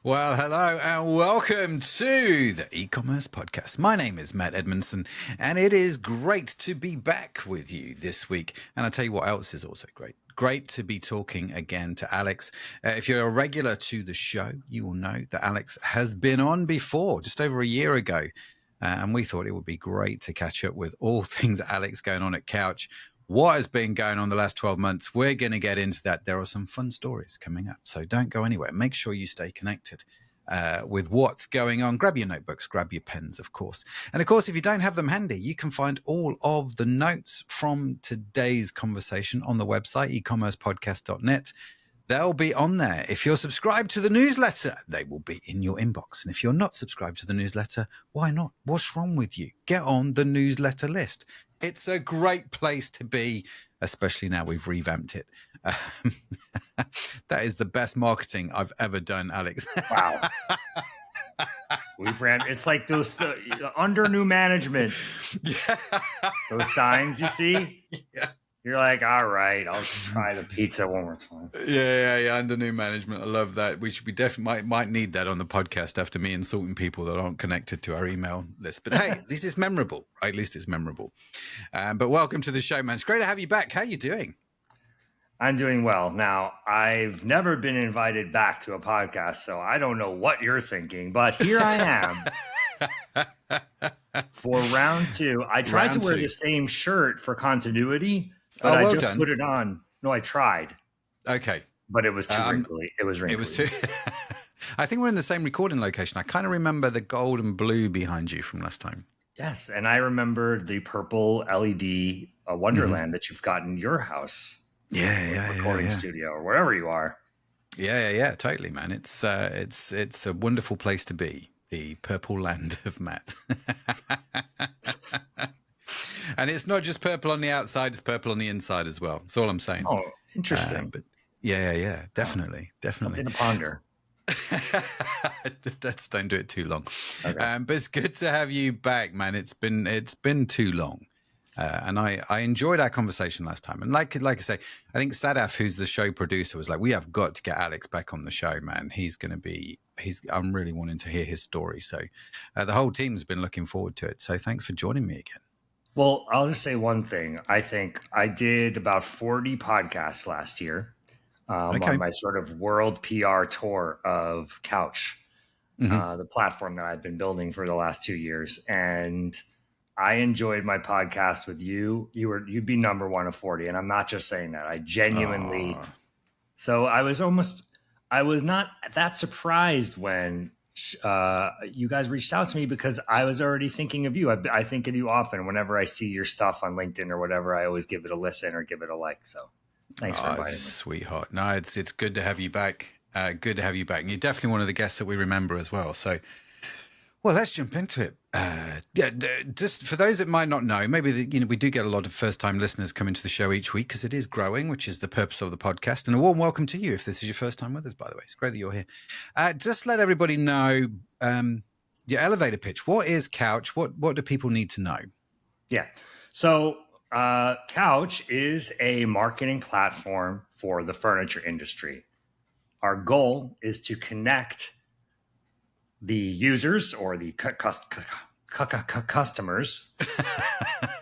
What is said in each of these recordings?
Well, hello and welcome to the e-commerce podcast. My name is Matt Edmondson, and it is great to be back with you this week. And I'll tell you what else is also great. Great to be talking again to Alex. If you're a regular to the show, you will know that Alex has been on before, just over a year ago. And we thought it would be great to catch up with all things Alex going on at Couch. What has been going on the last 12 months? We're going to get into that. There are some fun stories coming up, so don't go anywhere. Make sure you stay connected with what's going on. Grab your notebooks, grab your pens, of course. And of course, if you don't have them handy, you can find all of the notes from today's conversation on the website, ecommercepodcast.net. They'll be on there. If you're subscribed to the newsletter, they will be in your inbox. And if you're not subscribed to the newsletter, why not? What's wrong with you? Get on the newsletter list. It's a great place to be, especially now we've revamped it. That is the best marketing I've ever done, Alex. Wow. It's like those under new management. Yeah. Those signs you see. Yeah. You're like, all right, I'll try the pizza one more time. Yeah. Under new management. I love that. We definitely might need that on the podcast after me insulting people that aren't connected to our email list. But hey, at least it's memorable, right? At least it's memorable. But welcome to the show, man. It's great to have you back. How are you doing? I'm doing well. Now, I've never been invited back to a podcast, so I don't know what you're thinking, but here I am for round two. I tried to wear the same shirt for continuity, but I just put it on. No, I tried. Okay. But it was too wrinkly. It was wrinkly. It was too... I think we're in the same recording location. I kind of remember the gold and blue behind you from last time. Yes, and I remember the purple LED Wonderland that you've got in your house. Recording studio or wherever you are. Yeah, totally, man. It's a wonderful place to be. The purple land of Matt. And it's not just purple on the outside, it's purple on the inside as well. That's all I'm saying. Oh, interesting. But yeah, definitely. Something to ponder. Don't do it too long. Okay. But it's good to have you back, man. It's been too long. And I enjoyed our conversation last time. And like I say, I think Sadaf, who's the show producer, was like, we have got to get Alex back on the show, man. I'm really wanting to hear his story. So the whole team's been looking forward to it. So thanks for joining me again. Well, I'll just say one thing. I think I did about 40 podcasts last year on my sort of world PR tour of Couch, the platform that I've been building for the last 2 years. And I enjoyed my podcast with you. You'd be number one of 40. And I'm not just saying that. I genuinely. So I was not that surprised when you guys reached out to me because I was already thinking of you. I think of you often. Whenever I see your stuff on LinkedIn or whatever, I always give it a listen or give it a like. So thanks for inviting me. Sweetheart. No, it's good to have you back. Good to have you back. And you're definitely one of the guests that we remember as well. So, well, let's jump into it. Just for those that might not know, maybe we do get a lot of first-time listeners come into the show each week because it is growing, which is the purpose of the podcast. And a warm welcome to you if this is your first time with us, by the way. It's great that you're here. Just let everybody know your elevator pitch. What is Couch? What do people need to know? Yeah. So Couch is a marketing platform for the furniture industry. Our goal is to connect the users or the customers.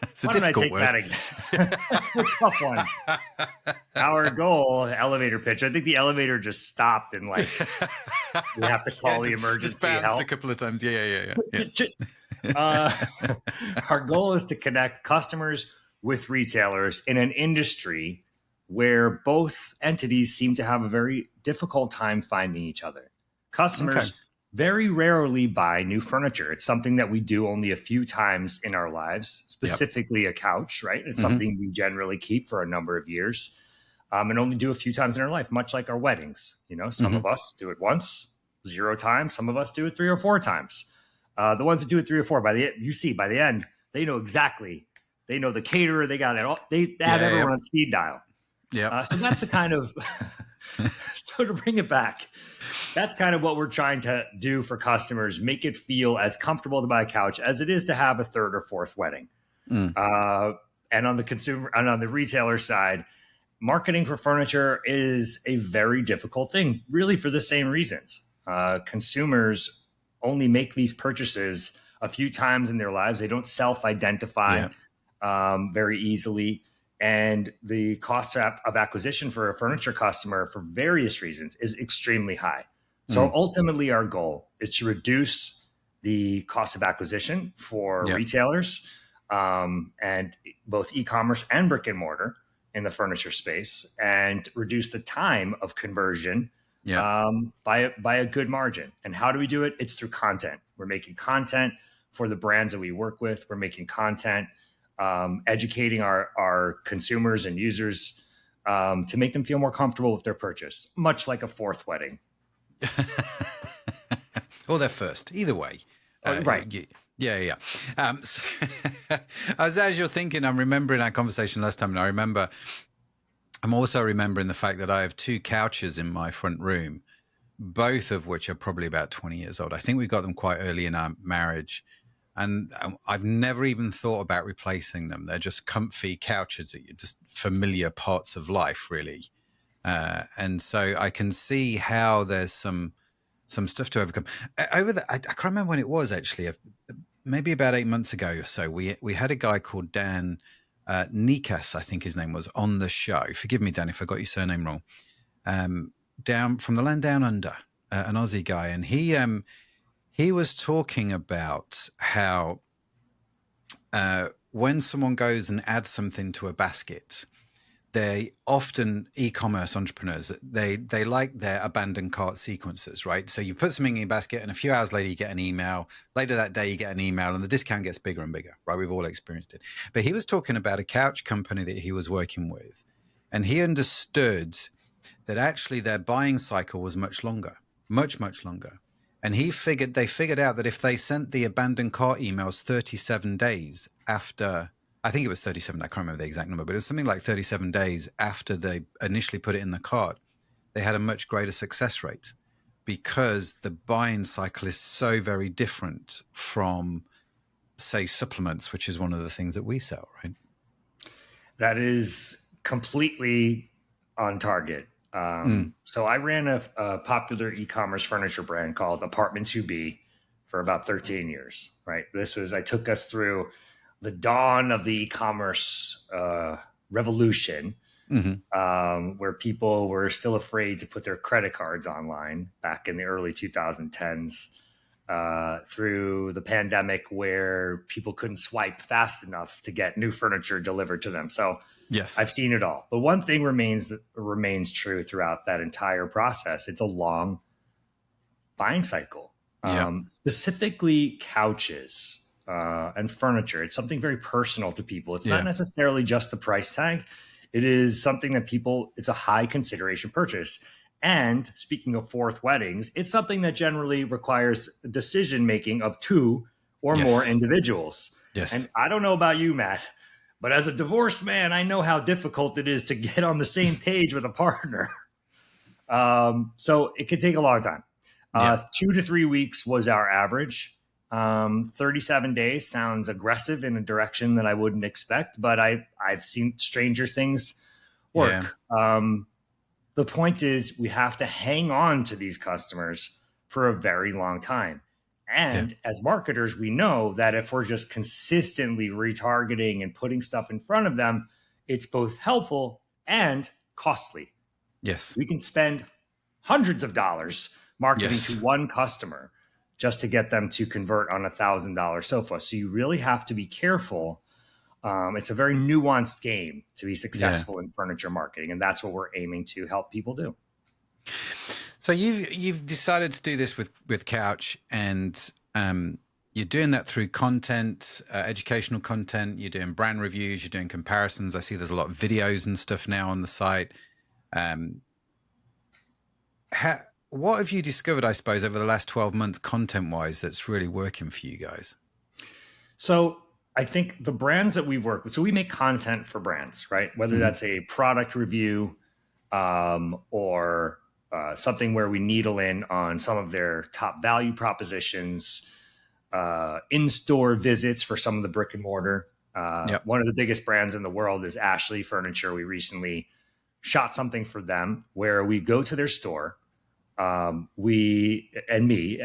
It's a difficult word. That's a tough one. Our goal, the elevator pitch. I think the elevator just stopped and we have to call the emergency just bounced help a couple of times. Yeah. Our goal is to connect customers with retailers in an industry where both entities seem to have a very difficult time finding each other. Customers very rarely buy new furniture. It's something that we do only a few times in our lives, specifically a couch, right? It's something we generally keep for a number of years and only do a few times in our life, much like our weddings. Some of us do it once, 0 times. Some of us do it 3 or 4 times. The ones that do it 3 or 4, by the end, they know exactly. They know the caterer. They got it all. They have everyone on speed dial. Yeah. So that's the kind of, so to bring it back, that's kind of what we're trying to do for customers, make it feel as comfortable to buy a couch as it is to have a 3rd or 4th wedding. And on the consumer and on the retailer side, marketing for furniture is a very difficult thing, really for the same reasons. Consumers only make these purchases a few times in their lives. They don't self-identify very easily. And the cost of acquisition for a furniture customer for various reasons is extremely high. So ultimately, our goal is to reduce the cost of acquisition for retailers and both e-commerce and brick and mortar in the furniture space, and reduce the time of conversion by a good margin. And how do we do it? It's through content. We're making content for the brands that we work with. We're making content, educating our consumers and users to make them feel more comfortable with their purchase, much like a fourth wedding. Or their first, either way. Right. Yeah. So as you're thinking, I'm remembering our conversation last time, and I'm also remembering the fact that I have 2 couches in my front room, both of which are probably about 20 years old. I think we got them quite early in our marriage, and I've never even thought about replacing them. They're just comfy couches, just familiar parts of life, really. And so I can see how there's some stuff to overcome. I can't remember when it was, actually. Maybe about 8 months ago or so, we had a guy called Dan Nikas, I think his name was, on the show. Forgive me, Dan, if I got your surname wrong. Down from the land down under, an Aussie guy, and he was talking about how when someone goes and adds something to a basket, they often, e-commerce entrepreneurs, they like their abandoned cart sequences, right? So you put something in your basket and a few hours later you get an email. Later that day you get an email and the discount gets bigger and bigger, right? We've all experienced it. But he was talking about a couch company that he was working with, and he understood that actually their buying cycle was much longer, much longer. And they figured out that if they sent the abandoned cart emails 37 days after, I think it was 37, I can't remember the exact number, but it was something like 37 days after they initially put it in the cart, they had a much greater success rate, because the buying cycle is so very different from, say, supplements, which is one of the things that we sell, right? That is completely on target. So I ran a popular e-commerce furniture brand called Apartment 2B for about 13 years, right? I took us through the dawn of the e-commerce revolution, where people were still afraid to put their credit cards online back in the early 2010s, through the pandemic where people couldn't swipe fast enough to get new furniture delivered to them. So yes, I've seen it all. But one thing remains true throughout that entire process. It's a long buying cycle. Specifically couches and furniture. It's something very personal to people. It's not necessarily just the price tag. It is something that it's a high consideration purchase. And speaking of fourth weddings, it's something that generally requires decision making of 2 or more individuals. Yes. And I don't know about you, Matt, but as a divorced man, I know how difficult it is to get on the same page with a partner. So it could take a long time. 2 to 3 weeks was our average. 37 days sounds aggressive in a direction that I wouldn't expect, but I've seen stranger things work. The point is, we have to hang on to these customers for a very long time. And as marketers, we know that if we're just consistently retargeting and putting stuff in front of them, it's both helpful and costly. Yes. We can spend hundreds of dollars marketing to one customer just to get them to convert on $1,000 sofa. So you really have to be careful. It's a very nuanced game to be successful in furniture marketing, and that's what we're aiming to help people do. So you've decided to do this with Couch, and you're doing that through content, educational content. You're doing brand reviews. You're doing comparisons. I see there's a lot of videos and stuff now on the site. What have you discovered, I suppose, over the last 12 months, content-wise, that's really working for you guys? So I think the brands that we've worked with, so we make content for brands, right? Whether that's a product review or something where we needle in on some of their top value propositions, in-store visits for some of the brick and mortar. One of the biggest brands in the world is Ashley Furniture. We recently shot something for them where we go to their store. we and me,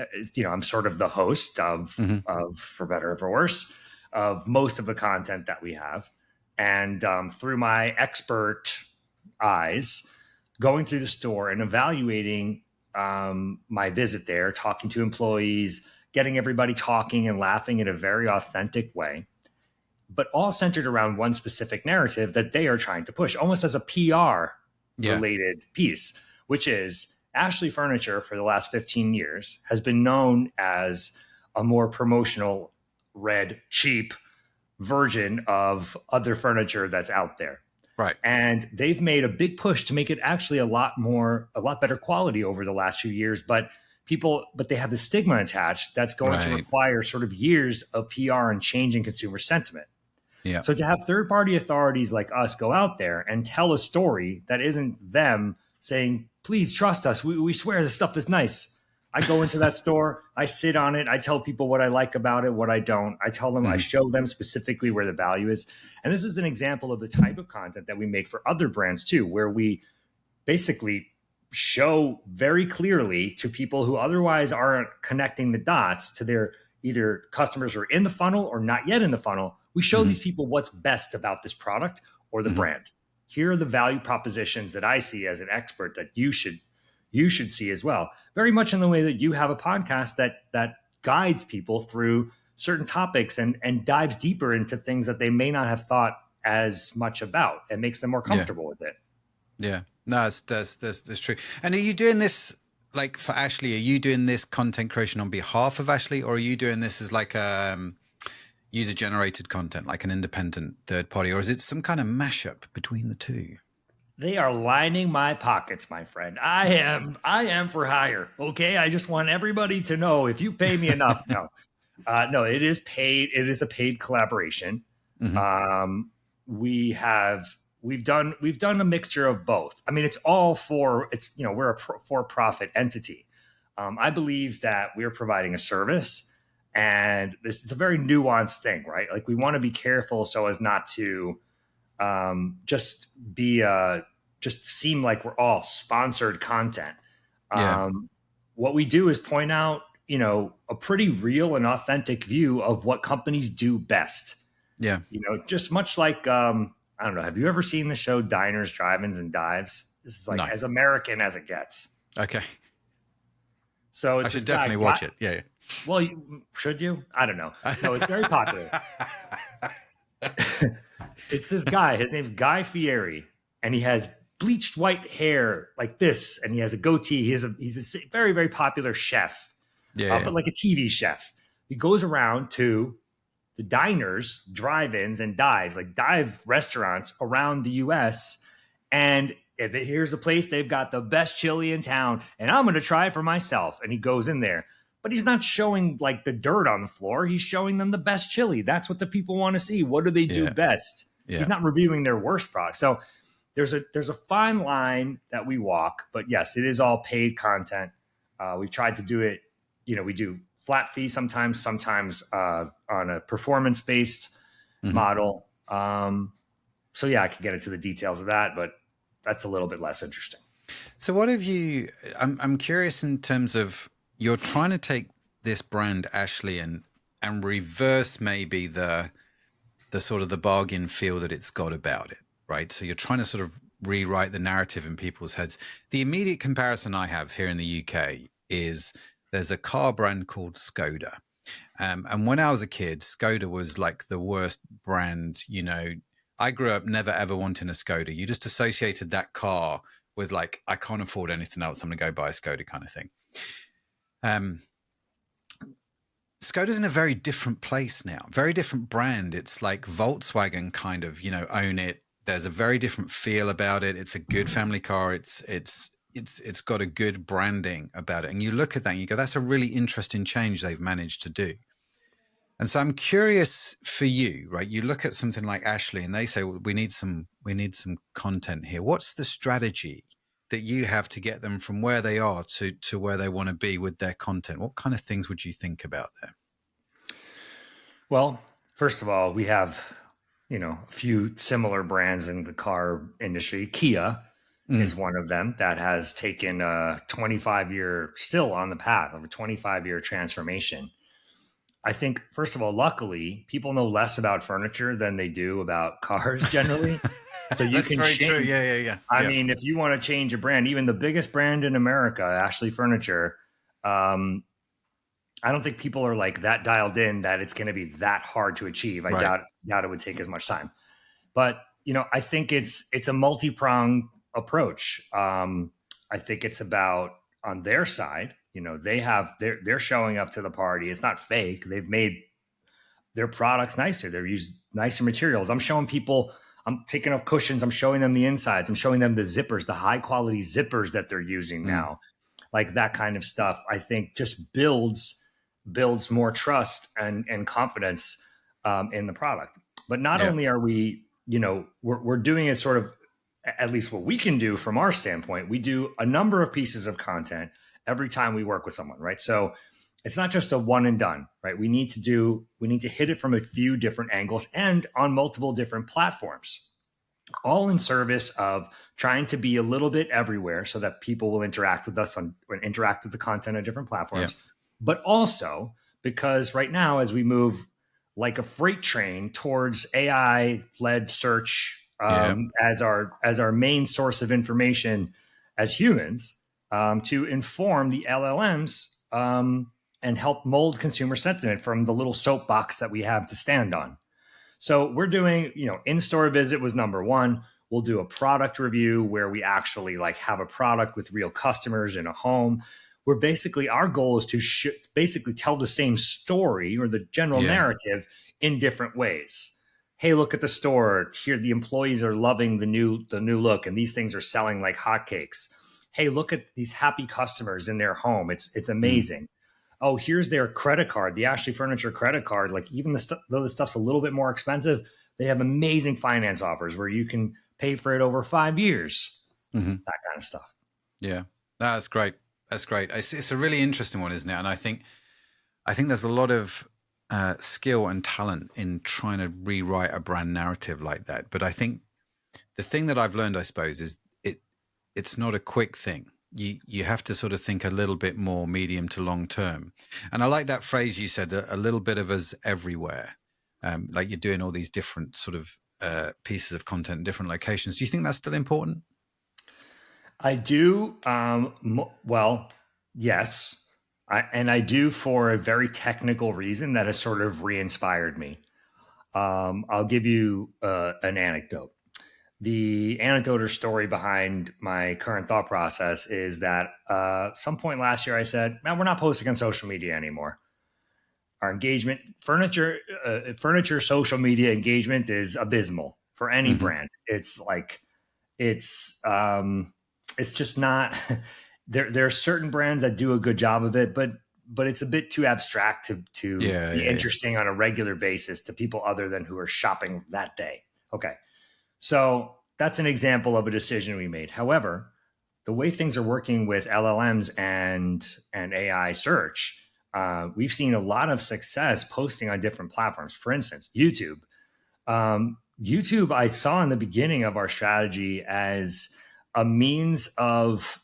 I'm sort of the host Hmm. of for better or for worse, of most of the content that we have, and through my expert eyes, going through the store and evaluating my visit there, talking to employees, getting everybody talking and laughing in a very authentic way, but all centered around one specific narrative that they are trying to push, almost as a PR Yeah. related piece, which is Ashley Furniture for the last 15 years has been known as a more promotional, red, cheap version of other furniture that's out there. Right. And they've made a big push to make it actually a lot better quality over the last few years. But they have the stigma attached that's going to Right. require sort of years of PR and changing consumer sentiment. Yeah. So to have third party authorities like us go out there and tell a story that isn't them saying, please trust us, we swear this stuff is nice. I go into that store, I sit on it, I tell people what I like about it, what I don't. I tell them, I Hmm. show them specifically where the value is. And this is an example of the type of content that we make for other brands too, where we basically show very clearly to people who otherwise aren't connecting the dots to their either customers are in the funnel or not yet in the funnel. We show Hmm. these people what's best about this product or the Hmm. brand. Here are the value propositions that I see as an expert that you should see as well. Very much in the way that you have a podcast that guides people through certain topics and dives deeper into things that they may not have thought as much about and makes them more Yeah. comfortable with it. Yeah. No, that's true. And are you doing this like for Ashley? Are you doing this content creation on behalf of Ashley, or are you doing this as like user generated content, like an independent third party, or is it some kind of mashup between the two? They are lining my pockets, my friend. I am for hire. Okay. I just want everybody to know if you pay me enough. No, no, it is paid. It is a paid collaboration. Hmm. Um, we've done a mixture of both. I mean, we're a for profit entity. I believe that we're providing a service, and it's a very nuanced thing, right? Like we want to be careful so as not to just just seem like we're all sponsored content. Yeah. What we do is point out, a pretty real and authentic view of what companies do best. Yeah. Just much like I don't know. Have you ever seen the show Diners, Drive-ins, and Dives? This is like No. as American as it gets. Okay. So I it's this should guy. definitely watch it. Yeah. Well, should you? I don't know. No, it's very popular. It's this guy. His name's Guy Fieri, and he has bleached white hair like this, and he has a goatee. He's a very very popular chef, Yeah. Yeah. but like a TV chef. He goes around to the diners, drive-ins, and dives, like dive restaurants around the U.S. And here's the place they've got the best chili in town, and I'm going to try it for myself. And he goes in there, but he's not showing like the dirt on the floor. He's showing them the best chili. That's what the people want to see. What do they do Yeah. best? He's Yeah. not reviewing their worst product. So there's a fine line that we walk, but yes, it is all paid content. We've tried to do it. We do flat fee sometimes on a performance based Hmm. model. So yeah, I can get into the details of that, but that's a little bit less interesting. So what have you? I'm curious in terms of you're trying to take this brand Ashley and reverse maybe the sort of the bargain feel that it's got about it, right? So you're trying to sort of rewrite the narrative in people's heads. The immediate comparison I have here in the UK is there's a car brand called Skoda. And when I was a kid, Skoda was like the worst brand. I grew up never ever wanting a Skoda. You just associated that car with like, I can't afford anything else. I'm going to go buy a Skoda kind of thing. Um, Skoda's in a very different place now, very different brand. It's like Volkswagen kind of, own it. There's a very different feel about it. It's a good family car. It's got a good branding about it. And you look at that and you go, that's a really interesting change they've managed to do. And so I'm curious for you, right? You look at something like Ashley and they say, well, we need some content here. What's the strategy that you have to get them from where they are to where they want to be with their content? What kind of things would you think about there? Well, first of all, we have a few similar brands in the car industry. Kia is one of them that has taken a 25-year, still on the path of a 25-year transformation. I think, first of all, luckily, people know less about furniture than they do about cars generally. So you That's can very true. change. Yeah. I Yeah. mean, if you want to change a brand, even the biggest brand in America, Ashley Furniture, um, I don't think people are like that dialed in that it's going to be that hard to achieve. I Right. doubt it would take as much time. But I think it's a multi-pronged approach. I think it's about on their side. They're showing up to the party. It's not fake. They've made their products nicer. They're used nicer materials. I'm showing people. I'm taking off cushions. I'm showing them the insides. I'm showing them the zippers, the high quality zippers that they're using Mm. now. Like that kind of stuff, I think just builds more trust and confidence in the product. But not Yeah. only are we, we're doing it sort of, at least what we can do from our standpoint, we do a number of pieces of content every time we work with someone, right? So it's not just a one and done, right? We need to hit it from a few different angles and on multiple different platforms, all in service of trying to be a little bit everywhere so that people will interact with us on or interact with the content on different Yeah. platforms, but also because right now, as we move like a freight train towards AI led search Yeah. as our main source of information as humans, to inform the LLMs, and help mold consumer sentiment from the little soapbox that we have to stand on. So we're doing, in-store visit was number one. We'll do a product review where we actually like have a product with real customers in a home. Where basically our goal is to basically tell the same story or the general Yeah. narrative in different ways. Hey, look at the store. Here, the employees are loving the new look, and these things are selling like hotcakes. Hey, look at these happy customers in their home. It's Mm. amazing. Oh, here's their credit card, the Ashley Furniture credit card. Like even though the stuff's a little bit more expensive, they have amazing finance offers where you can pay for it over 5 years. Mm-hmm. That kind of stuff. Yeah. That's great. That's great. It's a really interesting one, isn't it? And I think there's a lot of skill and talent in trying to rewrite a brand narrative like that. But I think the thing that I've learned, I suppose, is it's not a quick thing. You have to sort of think a little bit more medium to long term. And I like that phrase you said, a little bit of us everywhere. Like you're doing all these different sort of pieces of content in different locations. Do you think that's still important? I do. Well, yes. And I do for a very technical reason that has sort of re inspired me. I'll give you an anecdote. The anecdote or story behind my current thought process is that some point last year I said, man, we're not posting on social media anymore. Our engagement, furniture social media engagement is abysmal for any Mm-hmm. brand. It's like, it's it's just not there are certain brands that do a good job of it, but it's a bit too abstract to Yeah, be yeah, yeah. interesting on a regular basis to people other than who are shopping that day. Okay. So that's an example of a decision we made. However, the way things are working with LLMs and AI search, we've seen a lot of success posting on different platforms. For instance, YouTube. YouTube, I saw in the beginning of our strategy as a means of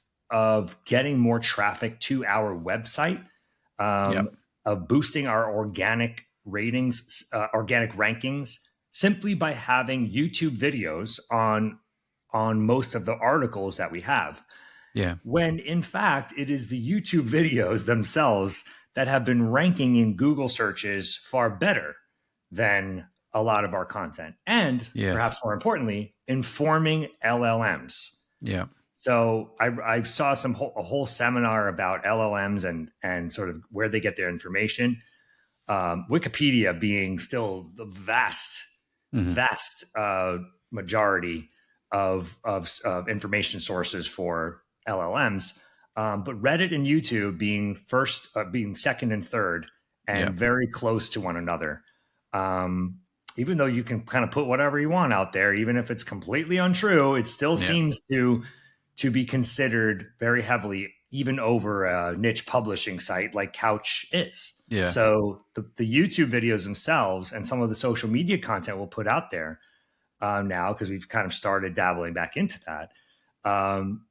getting more traffic to our website, Yeah. of boosting our organic ratings, organic rankings, simply by having YouTube videos on most of the articles that we have. Yeah. When in fact, it is the YouTube videos themselves that have been ranking in Google searches far better than a lot of our content. And Yes. perhaps more importantly, informing LLMs. Yeah. So I saw a whole seminar about LLMs and sort of where they get their information. Wikipedia being still the Mm-hmm. vast majority of information sources for LLMs, but Reddit and YouTube being second and third, Yeah. and very close to one another. Even though you can kind of put whatever you want out there, even if it's completely untrue, it still Yeah. seems to be considered very heavily, even over a niche publishing site like Couch is. Yeah. So the YouTube videos themselves and some of the social media content we'll put out there now, because we've kind of started dabbling back into that,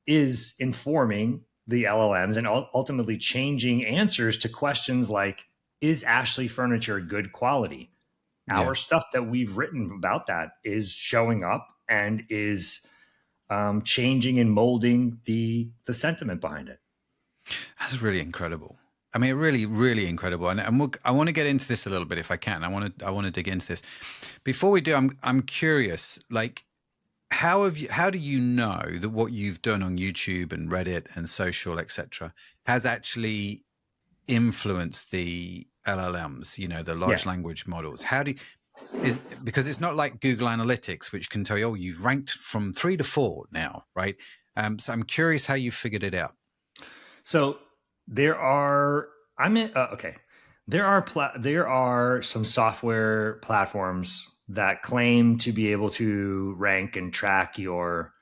is informing the LLMs and ultimately changing answers to questions like, is Ashley furniture good quality? Yeah. Our stuff that we've written about that is showing up and is changing and molding the sentiment behind it. That's really incredible. I mean, really, really incredible. And I want to get into this a little bit if I can. I want to dig into this. Before we do, I'm curious. Like, how do you know that what you've done on YouTube and Reddit and social, etc., has actually influenced the LLMs? You know, the Yeah. large language models. How do you, is because it's not like Google Analytics, which can tell you, oh, you've ranked from 3 to 4 now, right? So I'm curious how you figured it out. So there are I'm in okay. There are some software platforms that claim to be able to rank and track your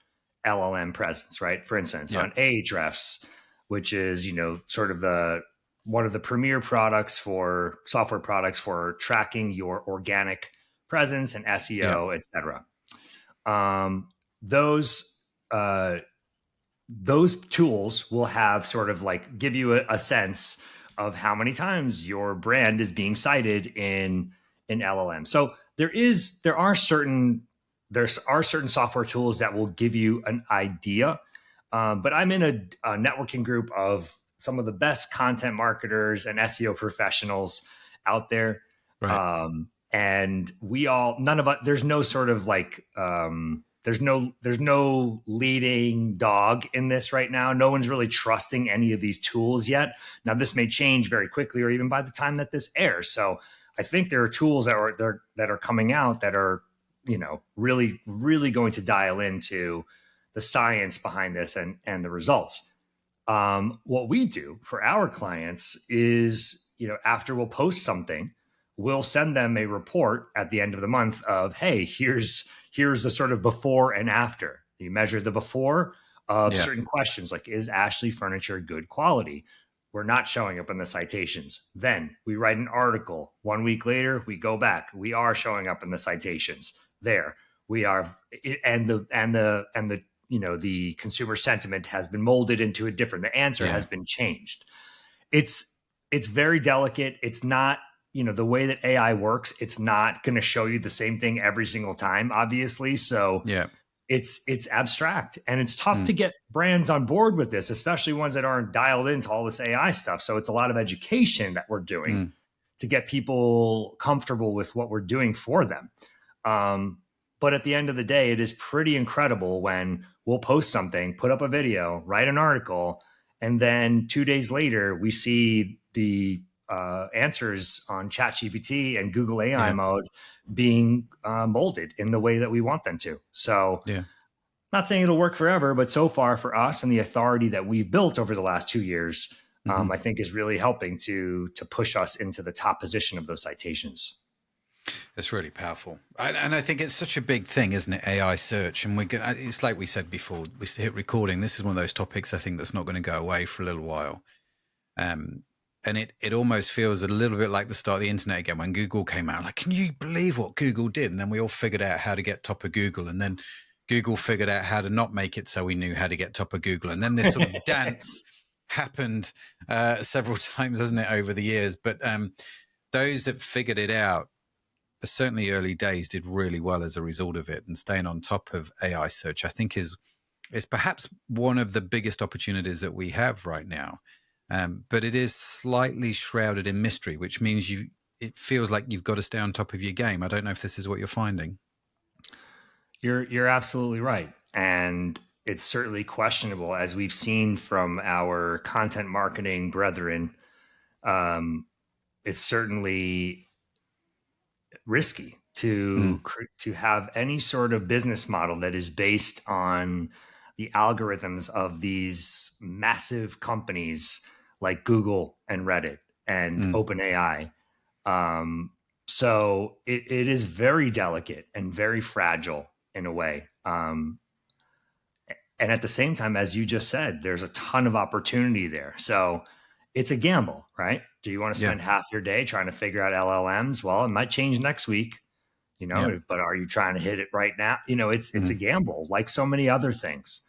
LLM presence, right? For instance, Yeah, on Ahrefs, which is, sort of the one of the premier products for software products for tracking your organic presence and yeah, SEO, et cetera. Um, those uh, those tools will have sort of like give you a sense of how many times your brand is being cited in LLM. So there are certain software tools that will give you an idea. But I'm in a networking group of some of the best content marketers and SEO professionals out there. right. And we all, none of us, there's no sort of like, there's no leading dog in this right now. No one's really trusting any of these tools yet. Now, this may change very quickly, or even by the time that this airs. So, I think there are tools that are coming out that are, really really going to dial into the science behind this and the results. What we do for our clients is, after we'll post something, we'll send them a report at the end of the month of, hey, here's the sort of before and after. You measure the before of Yeah, certain questions like, is Ashley furniture good quality? We're not showing up in the citations. Then we write an article. 1 week later, we go back. We are showing up in the citations. There we are, and the the consumer sentiment has been molded into a different. The answer yeah, has been changed. It's very delicate. It's not, the way that AI works. It's not going to show you the same thing every single time, obviously. So yeah. it's abstract, and it's tough Mm, to get brands on board with this, especially ones that aren't dialed into all this AI stuff. So it's a lot of education that we're doing mm, to get people comfortable with what we're doing for them. Um, but at the end of the day, it is pretty incredible when we'll post something, put up a video, write an article, and then 2 days later, we see the answers on ChatGPT and Google AI yeah, mode being molded in the way that we want them to. So, yeah. not saying it'll work forever, but so far for us and the authority that we've built over the last 2 years, Hmm. I think is really helping to push us into the top position of those citations. It's really powerful, and I think it's such a big thing, isn't it? AI search, and it's like we said before we hit recording. This is one of those topics I think that's not going to go away for a little while. Um, and it almost feels a little bit like the start of the internet again when Google came out. Like, can you believe what Google did? And then we all figured out how to get top of Google, and then Google figured out how to not make it so we knew how to get top of Google. And then this sort of dance happened several times, hasn't it, over the years? But those that figured it out, certainly early days, did really well as a result of it. And staying on top of AI search, I think, is perhaps one of the biggest opportunities that we have right now. But it is slightly shrouded in mystery, which means it feels like you've got to stay on top of your game. I don't know if this is what you're finding. You're absolutely right, and it's certainly questionable, as we've seen from our content marketing brethren. Um, it's certainly risky Mm, to have any sort of business model that is based on the algorithms of these massive companies like Google and Reddit and mm, OpenAI. Um, so it is very delicate and very fragile in a way. And at the same time, as you just said, there's a ton of opportunity there. So it's a gamble, right? Do you want to yeah, spend half your day trying to figure out LLMs? Well, it might change next week, yeah, but are you trying to hit it right now? It's a mm, gamble, like so many other things.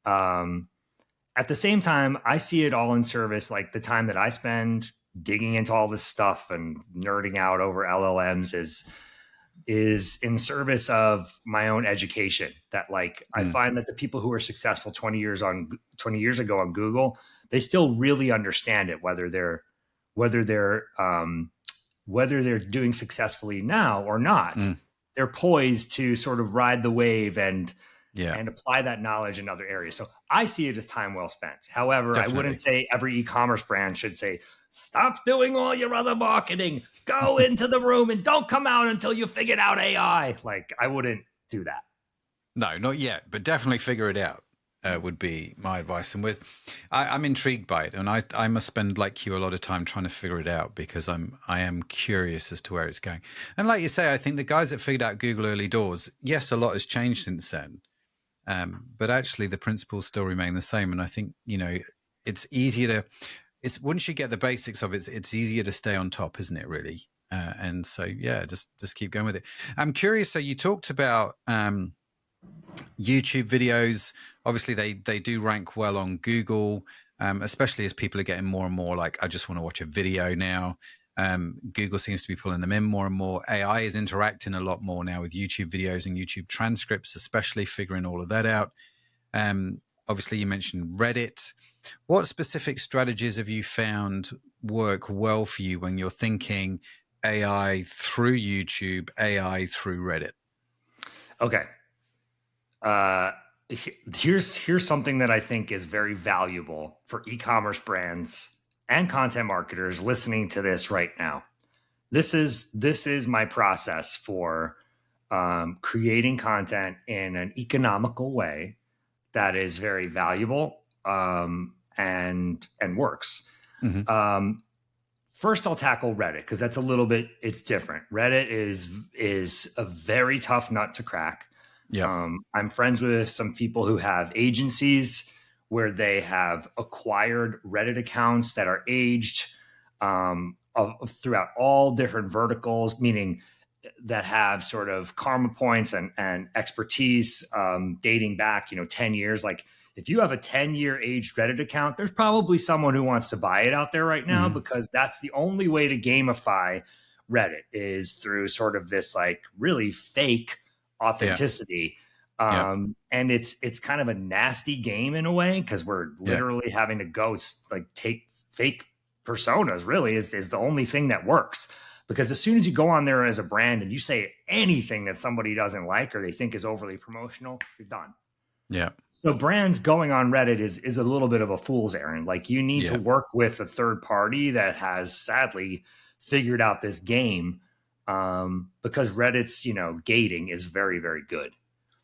At the same time, I see it all in service, like the time that I spend digging into all this stuff and nerding out over LLMs is in service of my own education. That like I find that the people who are successful 20 years ago on Google, they still really understand it, whether they're whether they're doing successfully now or not. They're poised to sort of ride the wave and Yeah, apply that knowledge in other areas. So I see it as time well spent. However, I wouldn't definitely. say every e-commerce brand should say, stop doing all your other marketing, go into the room and don't come out until you figured out AI. Like, I wouldn't do that. No, not yet, but definitely figure it out. Would be my advice. And I'm intrigued by it, and I must spend like you a lot of time trying to figure it out because I am curious as to where it's going. And like you say, I think the guys that figured out Google early doors, yes, a lot has changed since then, but actually the principles still remain the same. And I think it's easier to it's once you get the basics of it, it's easier to stay on top, isn't it? Really. And so yeah, just keep going with it. I'm curious. So you talked about YouTube videos. Obviously, they do rank well on Google, especially as people are getting more and more like, I just want to watch a video now. Google seems to be pulling them in more and more. AI is interacting a lot more now with YouTube videos and YouTube transcripts, especially figuring all of that out. Obviously, you mentioned Reddit. What specific strategies have you found work well for you when you're thinking AI through YouTube, AI through Reddit? Okay. Here's something that I think is very valuable for e-commerce brands and content marketers listening to this right now. This is my process for creating content in an economical way that is very valuable and works. Mm-hmm. First, I'll tackle Reddit because that's it's different. Reddit is a very tough nut to crack. Yeah. I'm friends with some people who have agencies where they have acquired Reddit accounts that are aged throughout all different verticals, meaning that have sort of karma points and expertise dating back, 10 years. Like if you have a 10-year aged Reddit account, there's probably someone who wants to buy it out there right now Mm-hmm. because that's the only way to gamify Reddit is through sort of this like really fake Yeah. authenticity. Yeah. And it's kind of a nasty game in a way because we're Yeah. literally having to go like take fake personas really is the only thing that works. Because as soon as you go on there as a brand and you say anything that somebody doesn't like or they think is overly promotional, you're done. Yeah. So brands going on Reddit is a little bit of a fool's errand. Like you need to Yeah. work with a third party that has sadly figured out this game because Reddit's gating is very, very good.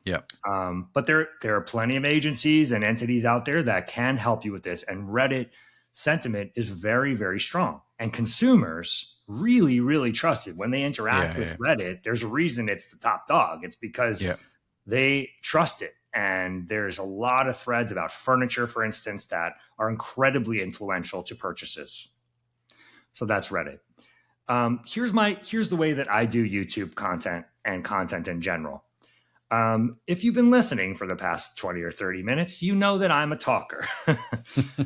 Yeah. But there are plenty of agencies and entities out there that can help you with this. And Reddit sentiment is very, very strong. And consumers really, really trust it. When they interact with Reddit, there's a reason it's the top dog. It's because Yeah. they trust it. And there's a lot of threads about furniture, for instance, that are incredibly influential to purchases. So that's Reddit. Here's the way that I do YouTube content and content in general. If you've been listening for the past 20 or 30 minutes, you know that I'm a talker.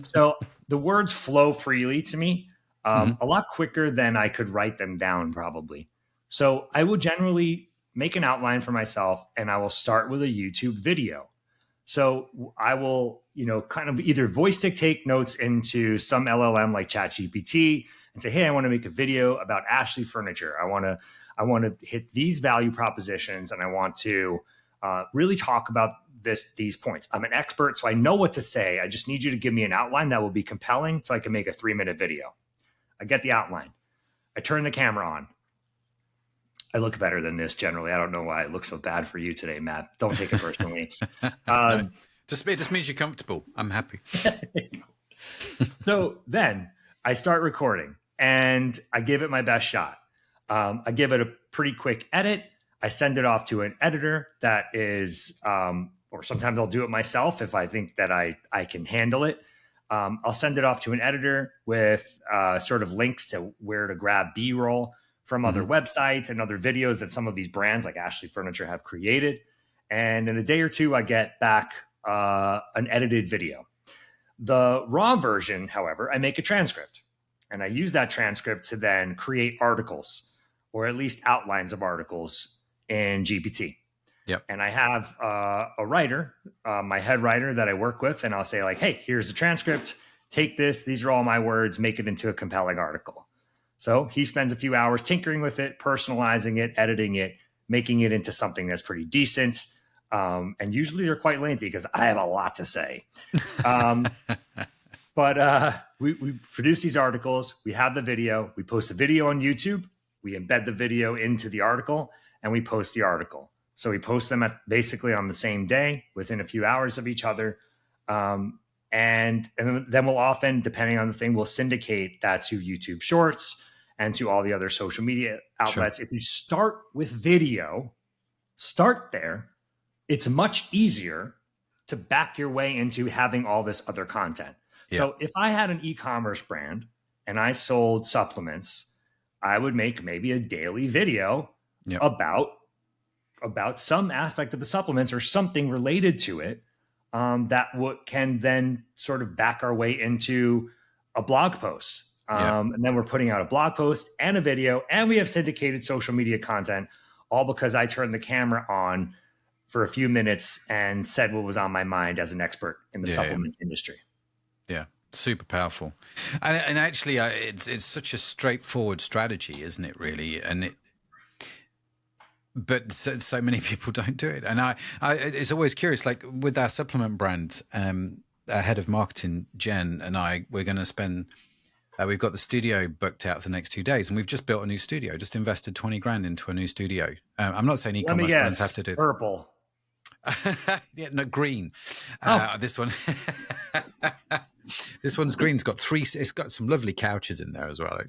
So the words flow freely to me a lot quicker than I could write them down, probably. So I will generally make an outline for myself and I will start with a YouTube video. So I will, kind of either voice dictate notes into some LLM like ChatGPT and say, hey, I want to make a video about Ashley Furniture. I want to hit these value propositions and I want to really talk about these points. I'm an expert, so I know what to say. I just need you to give me an outline that will be compelling so I can make a 3-minute video. I get the outline. I turn the camera on. I look better than this generally. I don't know why it looks so bad for you today, Matt. Don't take it personally. No, it just means you're comfortable. I'm happy. So then I start recording and I give it my best shot. I give it a pretty quick edit. I send it off to an editor that is, or sometimes I'll do it myself if I think that I can handle it. I'll send it off to an editor with sort of links to where to grab B-roll from other websites and other videos that some of these brands like Ashley Furniture have created. And in a day or two, I get back an edited video. The raw version, however, I make a transcript, and I use that transcript to then create articles, or at least outlines of articles in GPT. Yep. And I have a writer, my head writer that I work with, and I'll say like, hey, here's the transcript. Take this. These are all my words. Make it into a compelling article. So he spends a few hours tinkering with it, personalizing it, editing it, making it into something that's pretty decent. And usually they're quite lengthy because I have a lot to say. But we produce these articles. We have the video. We post a video on YouTube. We embed the video into the article, and we post the article. So we post them basically on the same day, within a few hours of each other. And then we'll often, depending on the thing, we'll syndicate that to YouTube Shorts and to all the other social media outlets. Sure. If you start with video, start there. It's much easier to back your way into having all this other content. Yeah. So if I had an e-commerce brand and I sold supplements, I would make maybe a daily video about some aspect of the supplements or something related to it, that can then sort of back our way into a blog post. And then we're putting out a blog post and a video, and we have syndicated social media content, all because I turned the camera on for a few minutes and said what was on my mind as an expert in the supplement industry. Yeah, super powerful. And actually, it's such a straightforward strategy, isn't it, really? But so many people don't do it. And I it's always curious, like with our supplement brand, our head of marketing, Jen, and we're going to spend, we've got the studio booked out for the next 2 days, and we've just built a new studio, just invested 20 grand into a new studio. I'm not saying e-commerce brands have to do it. Purple. Yeah, no, green. This one, this one's green. It's got some lovely couches in there as well.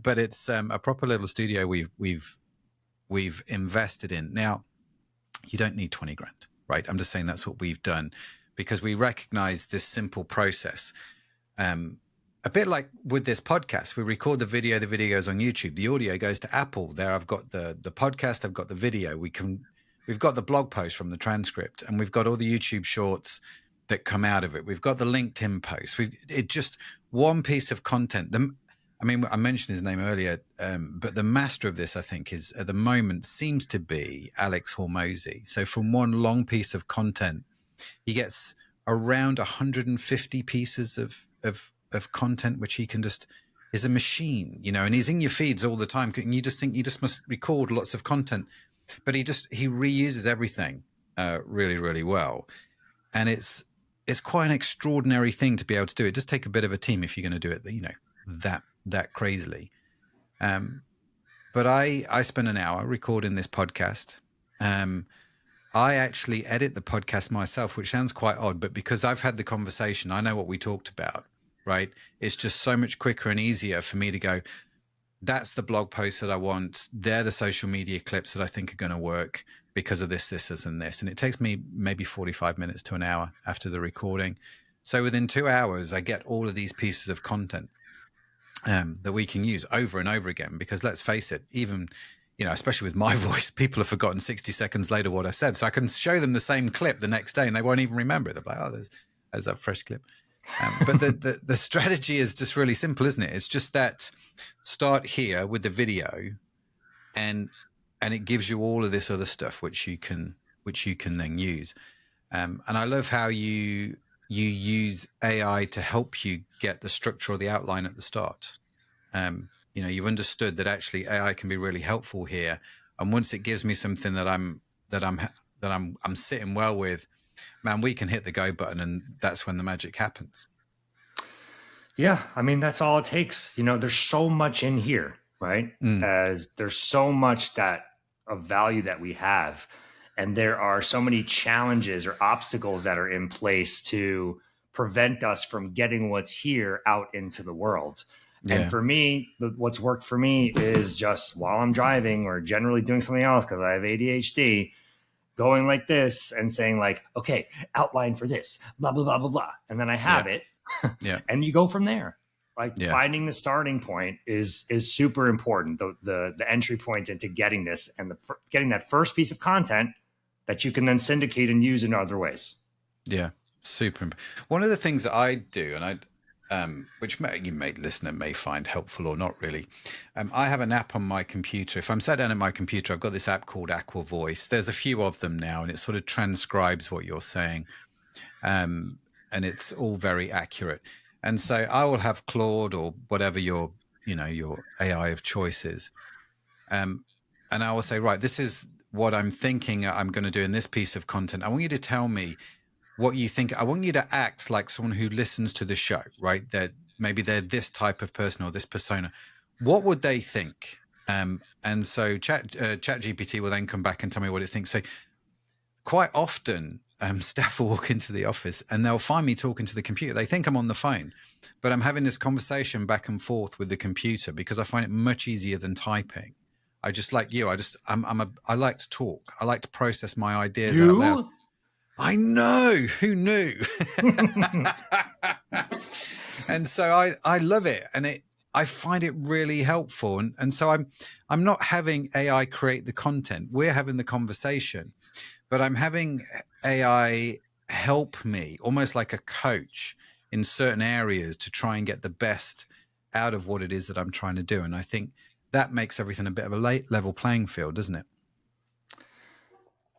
But it's a proper little studio we've invested in. Now, you don't need 20 grand, right? I'm just saying that's what we've done because we recognize this simple process. A bit like with this podcast, we record the video goes on YouTube, the audio goes to Apple. There I've got the podcast, I've got the video. We've got the blog post from the transcript, and we've got all the YouTube shorts that come out of it. We've got the LinkedIn posts. It just one piece of content. I mentioned his name earlier, but the master of this, I think, is at the moment seems to be Alex Hormozy. So from one long piece of content, he gets around 150 pieces of content, which he can just is a machine, and he's in your feeds all the time. And you just think you just must record lots of content, but he reuses everything really, really well. And it's quite an extraordinary thing to be able to do. It does take a bit of a team if you're going to do it, that crazily. But I spent an hour recording this podcast. I actually edit the podcast myself, which sounds quite odd, but because I've had the conversation, I know what we talked about, right? It's just so much quicker and easier for me to go, that's the blog post that I want. They're the social media clips that I think are going to work because of this, and this. And it takes me maybe 45 minutes to an hour after the recording. So within 2 hours, I get all of these pieces of content that we can use over and over again, because let's face it, even, especially with my voice, people have forgotten 60 seconds later what I said. So I can show them the same clip the next day and they won't even remember it. They're like, oh, there's that fresh clip. But the strategy is just really simple, isn't it? It's just that start here with the video and it gives you all of this other stuff, which you can then use. And I love how you use AI to help you get the structure or the outline at the start. You've understood that actually AI can be really helpful here. And once it gives me something that I'm sitting well with, man, we can hit the go button, and that's when the magic happens. Yeah, that's all it takes. There's so much in here, right? As there's so much of value that we have, and there are so many challenges or obstacles that are in place to prevent us from getting what's here out into the world. Yeah. And for me, what's worked for me is just while I'm driving or generally doing something else because I have ADHD, going like this and saying like, okay, outline for this, blah, blah, blah, blah, blah. And then I have it. Yeah. And you go from there. Finding the starting point is super important. The entry point into getting this and getting that first piece of content that you can then syndicate and use in other ways. Yeah, super. One of the things that I do, and which listener may find helpful or not really, I have an app on my computer. If I'm sat down at my computer, I've got this app called Aqua Voice. There's a few of them now, and it sort of transcribes what you're saying, and it's all very accurate. And so I will have Claude or whatever your AI of choice is, and I will say, right, this is what I'm thinking I'm going to do in this piece of content. I want you to tell me what you think. I want you to act like someone who listens to the show, right? That maybe they're this type of person or this persona. What would they think? And so ChatGPT will then come back and tell me what it thinks. So quite often, staff will walk into the office and they'll find me talking to the computer. They think I'm on the phone, but I'm having this conversation back and forth with the computer because I find it much easier than typing. I just like you. I like to talk. I like to process my ideas out loud. You? I know. Who knew? And so I love it, and I find it really helpful. And so I'm not having AI create the content. We're having the conversation, but I'm having AI help me almost like a coach in certain areas to try and get the best out of what it is that I'm trying to do. And I think that makes everything a bit of a level playing field, doesn't it?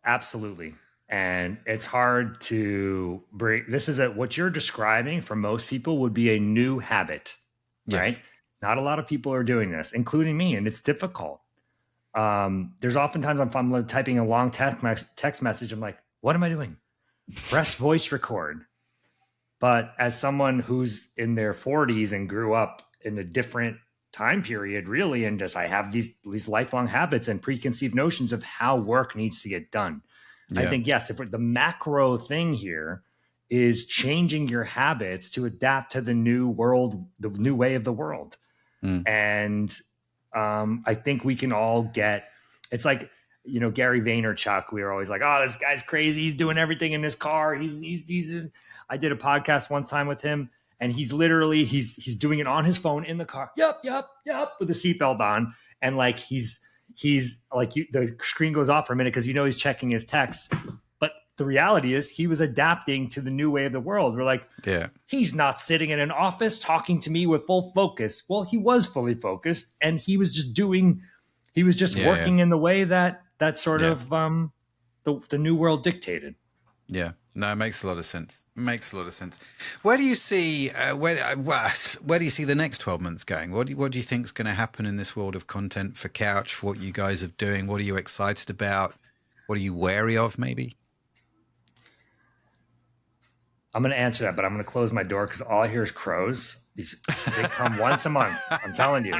Absolutely. And it's hard to break. This is what you're describing for most people would be a new habit, right? Yes. Not a lot of people are doing this, including me, and it's difficult. There's oftentimes if I'm typing a long text message, I'm like, what am I doing? Press voice record. But as someone who's in their 40s and grew up in a different time period, really, and just I have these lifelong habits and preconceived notions of how work needs to get done. I Yeah. think, yes, if the macro thing here is changing your habits to adapt to the new world, the new way of the world. Mm. And I think we can all get, it's like, Gary Vaynerchuk, we were always like, oh, this guy's crazy. He's doing everything in his car. I did a podcast one time with him, and he's literally, he's doing it on his phone in the car. Yep. With the seatbelt on. And like, he's like, the screen goes off for a minute because he's checking his texts. But the reality is he was adapting to the new way of the world. We're like, Yeah. He's not sitting in an office talking to me with full focus. Well, he was fully focused, and he was just working in the way that sort of the new world dictated. Yeah, no, it makes a lot of sense. It makes a lot of sense. Where do you see where do you see the next 12 months going? What do you think is going to happen in this world of content for Couch? What you guys are doing? What are you excited about? What are you wary of? Maybe. I'm going to answer that, but I'm going to close my door because all I hear is crows. They come once a month. I'm telling you.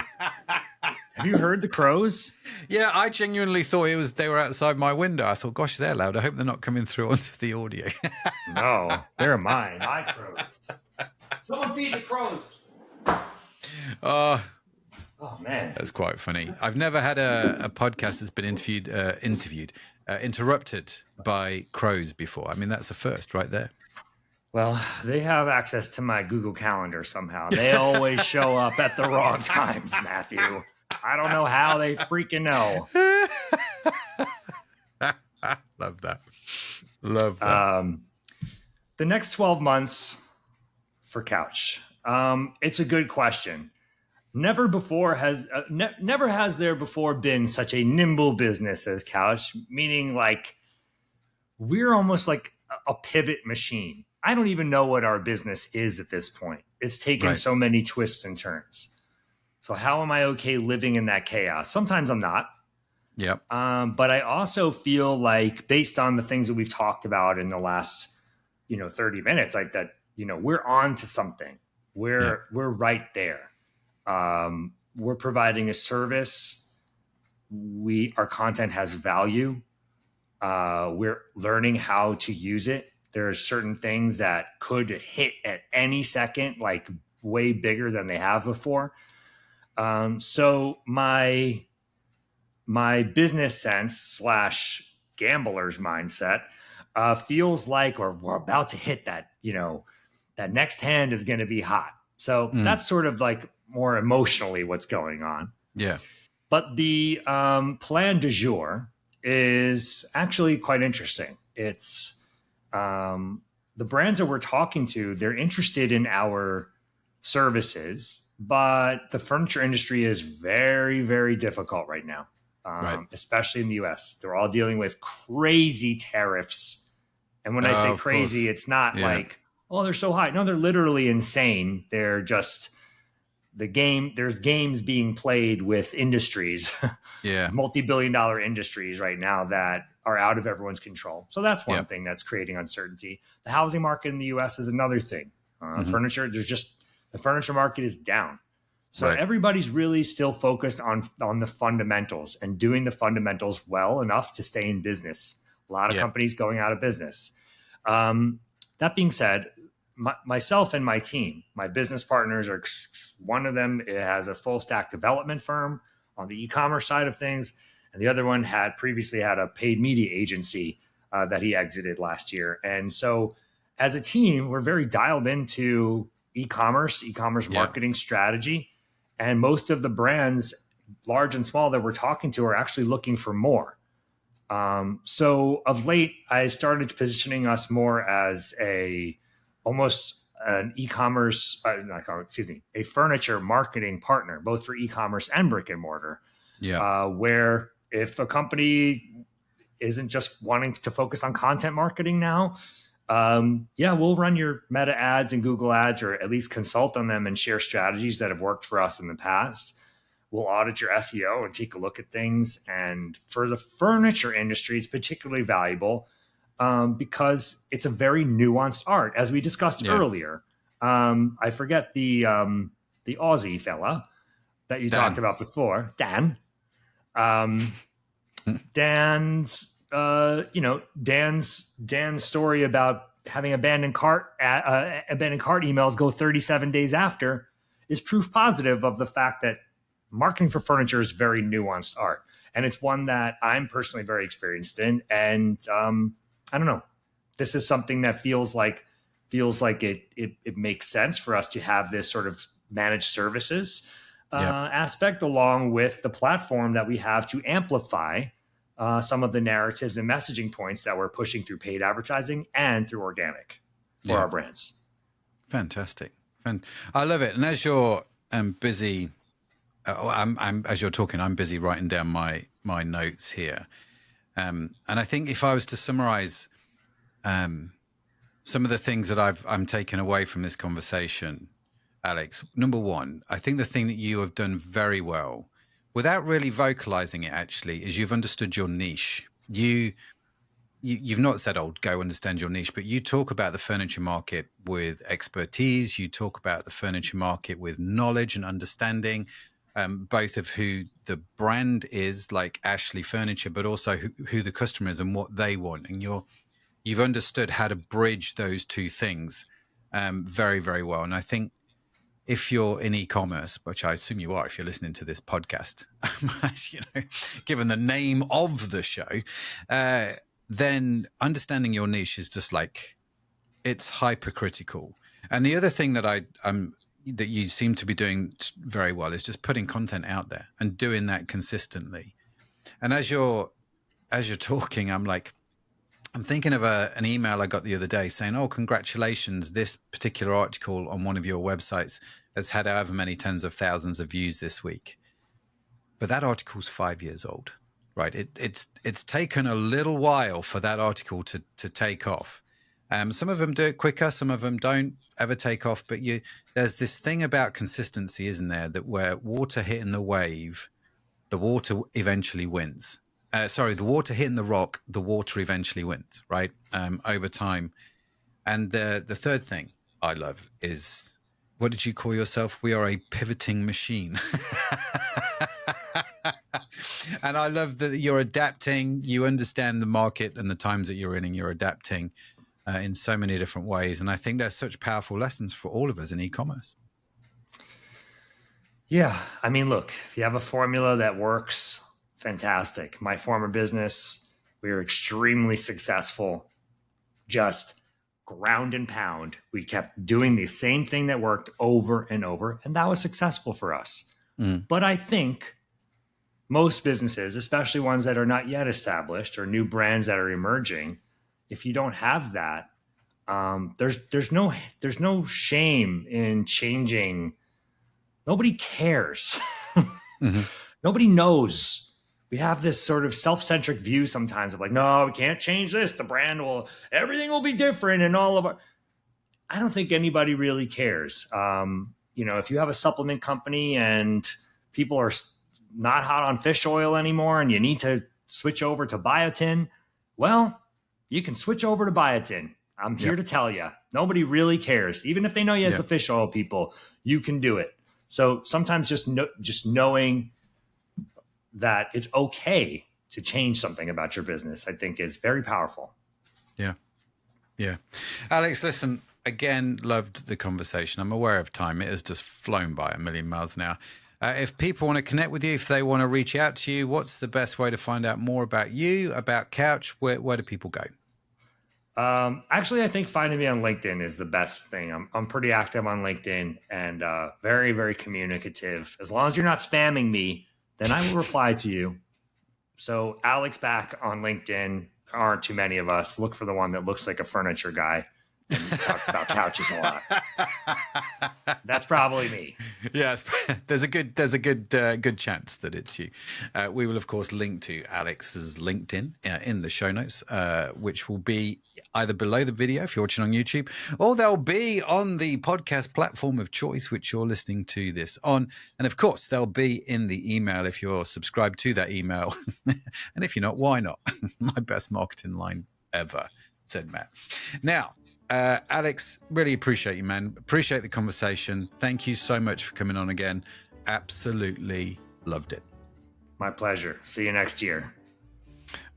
Have you heard the crows? Yeah, I genuinely thought they were outside my window. I thought, gosh, they're loud. I hope they're not coming through onto the audio. No, they're mine. My crows. Someone feed the crows. Oh man, that's quite funny. I've never had a podcast that's been interrupted by crows before. I mean, that's a first right there. Well, they have access to my Google Calendar somehow. They always show up at the wrong times, Matthew. I don't know how they freaking know. Love that. Love that. The next 12 months for Couch. It's a good question. Never has there before been such a nimble business as Couch, meaning like we're almost like a pivot machine. I don't even know what our business is at this point. It's taken so many twists and turns. So how am I okay living in that chaos? Sometimes I'm not. Yep. But I also feel like based on the things that we've talked about in the last, 30 minutes, like that, we're on to something. We're right there. We're providing a service. Our content has value. We're learning how to use it. There are certain things that could hit at any second, like way bigger than they have before. So my business sense / gambler's mindset feels like we're about to hit that, that next hand is going to be hot. So that's sort of like more emotionally what's going on. Yeah. But the plan du jour is actually quite interesting. It's the brands that we're talking to, they're interested in our services, but the furniture industry is very, very difficult right now, Right. especially in the US. They're all dealing with crazy tariffs. And when I say Oh, of crazy, course. it's not Yeah. like, oh, they're so high. No, they're literally insane. They're just there's games being played with industries, Yeah. multi-billion-dollar industries right now that are out of everyone's control. So that's Yeah. one thing that's creating uncertainty. The housing market in the US is another thing. Hmm. Furniture, the furniture market is down. So Right. everybody's really still focused on the fundamentals and doing the fundamentals well enough to stay in business. A lot of Yeah. companies going out of business. That being said, myself and my team, my business partners are one of them has a full stack development firm on the e-commerce side of things, and the other one had previously had a paid media agency that he exited last year. And so, as a team, we're very dialed into e-commerce Yeah. marketing strategy, and most of the brands, large and small, that we're talking to are actually looking for more. So of late, I started positioning us more as almost an e-commerce, excuse me, a furniture marketing partner, both for e-commerce and brick and mortar. Yeah. Where if a company isn't just wanting to focus on content marketing now, yeah, we'll run your Meta ads and Google ads, or at least consult on them and share strategies that have worked for us in the past. We'll audit your SEO and take a look at things. And for the furniture industry, it's particularly valuable because it's a very nuanced art, as we discussed Yeah. earlier. I forget the Aussie fella that you talked Dan. about before, Dan. Um, Dan's story about having abandoned cart emails go 37 days after is proof positive of the fact that marketing for furniture is very nuanced art, and it's one that I'm personally very experienced in. And I don't know, this is something that feels like it makes sense for us to have this sort of managed services Yeah. aspect, along with the platform that we have to amplify some of the narratives and messaging points that we're pushing through paid advertising and through organic for Yeah. our brands. Fantastic. I love it. And as you're busy, as you're talking, I'm busy writing down my notes here. And I think if I was to summarize some of the things that I'm taking away from this conversation, Alex, number one, I think the thing that you have done very well, without really vocalizing it, actually, is you've understood your niche. You've not said, "Oh, go understand your niche," but you talk about the furniture market with expertise. You talk about the furniture market with knowledge and understanding, both of who the brand is, like Ashley Furniture, but also who the customer is and what they want. And you've understood how to bridge those two things very, very well. And I think if you're in e-commerce, which I assume you are if you're listening to this podcast, given the name of the show, then understanding your niche is just like, it's hypercritical. And the other thing that that you seem to be doing very well is just putting content out there and doing that consistently. And as you're talking, I'm thinking of an email I got the other day saying, "Oh, congratulations! This particular article on one of your websites has had however many tens of thousands of views this week." But that article's 5 years old, right? It's taken a little while for that article to take off. Some of them do it quicker, some of them don't ever take off. But there's this thing about consistency, isn't there? That where water hitting the wave, the water eventually wins. The water hitting the rock, the water eventually wins, right? Over time. And the third thing I love is, what did you call yourself? We are a pivoting machine. And I love that you're adapting. You understand the market and the times that you're in, and you're adapting in so many different ways. And I think there's such powerful lessons for all of us in e-commerce. Yeah. I mean, look, if you have a formula that works, fantastic. My former business, we were extremely successful, just ground and pound. We kept doing the same thing that worked over and over, and that was successful for us. Mm. But I think most businesses, especially ones that are not yet established or new brands that are emerging, if you don't have that, There's no shame in changing. Nobody cares. Mm-hmm. Nobody knows. We have this sort of self-centric view sometimes of like, no, we can't change this. The brand will, everything will be different, and all of our. I don't think anybody really cares. If you have a supplement company and people are not hot on fish oil anymore, and you need to switch over to biotin, well, you can switch over to biotin. I'm here Yep. to tell you, nobody really cares. Even if they know you as the fish oil people, you can do it. So sometimes just knowing that it's okay to change something about your business, I think, is very powerful. Yeah. Yeah. Alex, listen, again, loved the conversation. I'm aware of time. It has just flown by a million miles an hour. If people want to connect with you, if they want to reach out to you, what's the best way to find out more about you, about Couch? Where do people go? Actually, I think finding me on LinkedIn is the best thing. I'm pretty active on LinkedIn and very, very communicative. As long as you're not spamming me, then I will reply to you. So Alex back on LinkedIn. Aren't too many of us. Look for the one that looks like a furniture guy and talks about couches a lot. That's probably me. Yes, there's a good chance that it's you. We will, of course, link to Alex's LinkedIn in the show notes, which will be either below the video if you're watching on YouTube, or they'll be on the podcast platform of choice which you're listening to this on. And of course, they'll be in the email if you're subscribed to that email. And if you're not, why not? My best marketing line ever, said Matt. Now, Alex, really appreciate you, man. Appreciate the conversation. Thank you so much for coming on again. Absolutely loved it. My pleasure. See you next year.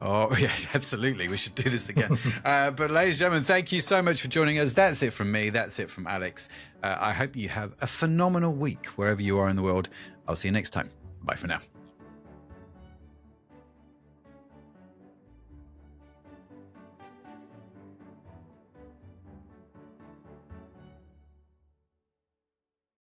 Oh, yes, absolutely. We should do this again. But ladies and gentlemen, thank you so much for joining us. That's it from me. That's it from Alex. I hope you have a phenomenal week wherever you are in the world. I'll see you next time. Bye for now.